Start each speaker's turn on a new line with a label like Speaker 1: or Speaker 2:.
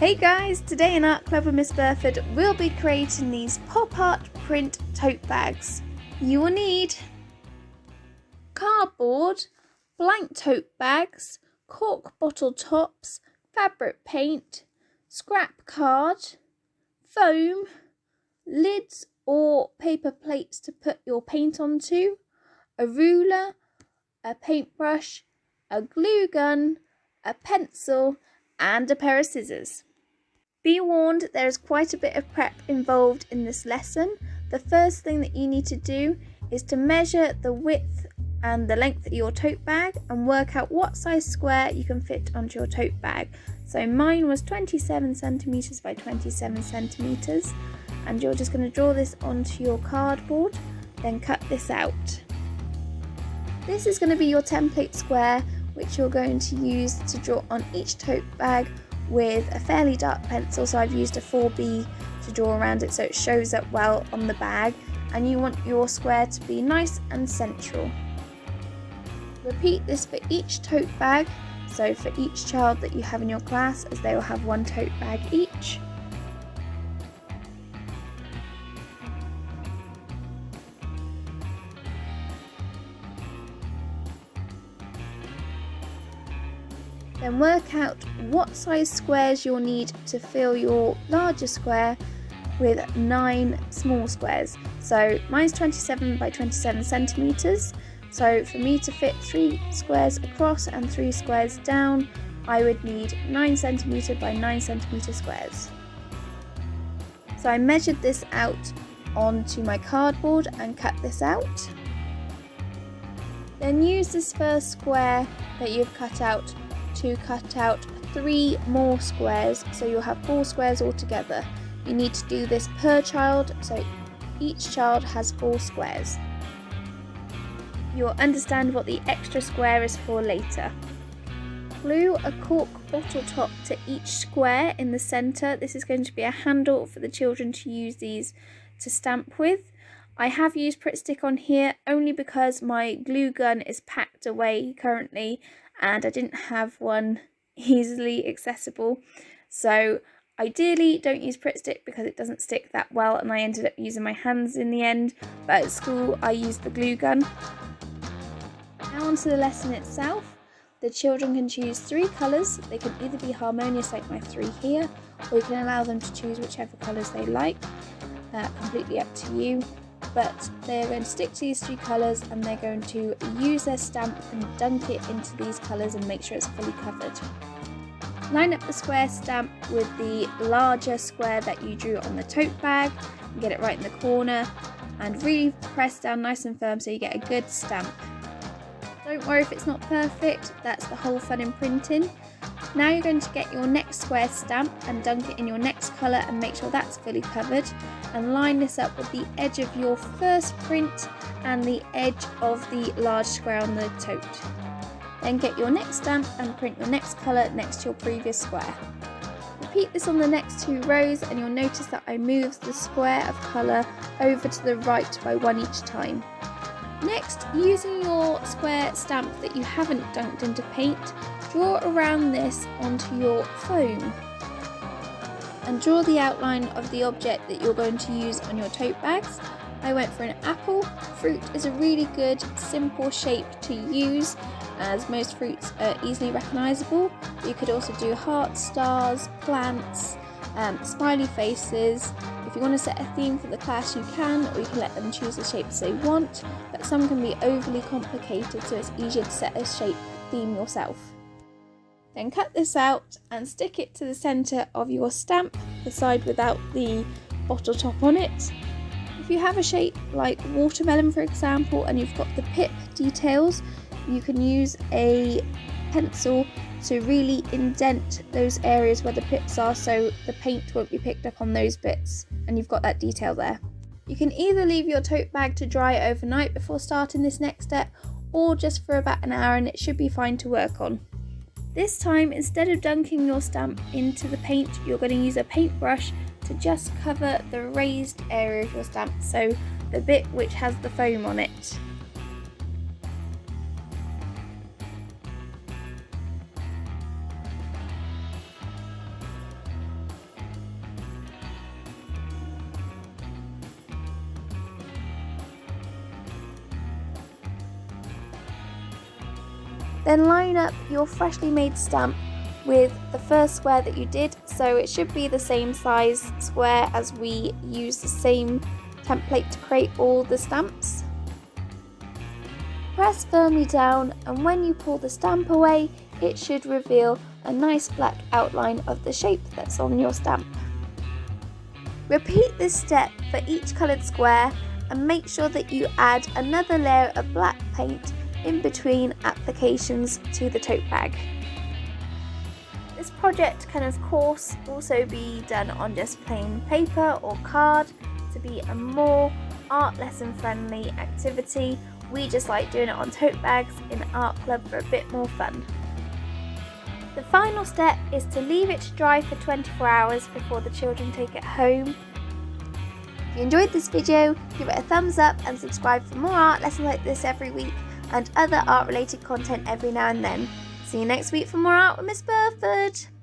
Speaker 1: Hey guys, today in Art Club with Miss Burford we'll be creating these pop art print tote bags. You will need cardboard, blank tote bags, cork bottle tops, fabric paint, scrap card, foam, lids or paper plates to put your paint onto, a ruler, a paintbrush, a glue gun, a pencil and a pair of scissors. Be warned, there is quite a bit of prep involved in this lesson. The first thing that you need to do is to measure the width and the length of your tote bag and work out what size square you can fit onto your tote bag. So mine was 27 centimeters by 27 centimeters, and you're just going to draw this onto your cardboard, then cut this out. This is going to be your template square, which you're going to use to draw on each tote bag with a fairly dark pencil. So I've used a 4B to draw around it so it shows up well on the bag, and you want your square to be nice and central. Repeat this for each tote bag, so for each child that you have in your class, as they will have one tote bag each. Then work out what size squares you'll need to fill your larger square with 9 small squares. So mine's 27 by 27 centimeters. So for me to fit 3 squares across and 3 squares down, I would need 9 centimeter by 9 centimeter squares. So I measured this out onto my cardboard and cut this out. Then use this first square that you've cut out to cut out 3 more squares, so you'll have 4 squares altogether. You need to do this per child, so each child has 4 squares. You'll understand what the extra square is for later. Glue a cork bottle top to each square in the centre. This is going to be a handle for the children to use these to stamp with. I have used Pritt Stick on here only because my glue gun is packed away currently and I didn't have one easily accessible. So ideally don't use Pritt Stick because it doesn't stick that well, and I ended up using my hands in the end, but at school I used the glue gun. Now onto the lesson itself. The children can choose 3 colours. They can either be harmonious like my 3 here, or you can allow them to choose whichever colours they like. Completely up to you. But they're going to stick to these 3 colours and they're going to use their stamp and dunk it into these colours and make sure it's fully covered. Line up the square stamp with the larger square that you drew on the tote bag and get it right in the corner, and really press down nice and firm so you get a good stamp. Don't worry if it's not perfect, that's the whole fun in printing. Now you're going to get your next square stamp and dunk it in your next colour and make sure that's fully covered, and line this up with the edge of your first print and the edge of the large square on the tote. Then get your next stamp and print your next colour next to your previous square. Repeat this on the next 2 rows, and you'll notice that I moved the square of colour over to the right by 1 each time. Next, using your square stamp that you haven't dunked into paint, draw around this onto your foam and draw the outline of the object that you're going to use on your tote bags. I went for an apple. Fruit is a really good simple shape to use, as most fruits are easily recognisable. You could also do hearts, stars, plants, smiley faces. If you want to set a theme for the class you can, or you can let them choose the shapes they want, but some can be overly complicated, so it's easier to set a shape theme yourself. Then cut this out and stick it to the centre of your stamp, the side without the bottle top on it. If you have a shape like watermelon for example, and you've got the pip details, you can use a pencil to really indent those areas where the pips are, so the paint won't be picked up on those bits and you've got that detail there. You can either leave your tote bag to dry overnight before starting this next step, or just for about an hour and it should be fine to work on. This time, instead of dunking your stamp into the paint, you're going to use a paintbrush to just cover the raised area of your stamp, so the bit which has the foam on it. Then line up your freshly made stamp with the first square that you did, so it should be the same size square as we used the same template to create all the stamps. Press firmly down, and when you pull the stamp away, it should reveal a nice black outline of the shape that's on your stamp. Repeat this step for each coloured square and make sure that you add another layer of black paint in between applications to the tote bag. This project can of course also be done on just plain paper or card to be a more art lesson friendly activity. We just like doing it on tote bags in art club for a bit more fun. The final step is to leave it to dry for 24 hours before the children take it home. If you enjoyed this video, give it a thumbs up and subscribe for more art lessons like this every week and other art related content every now and then. See you next week for more art with Miss Burford.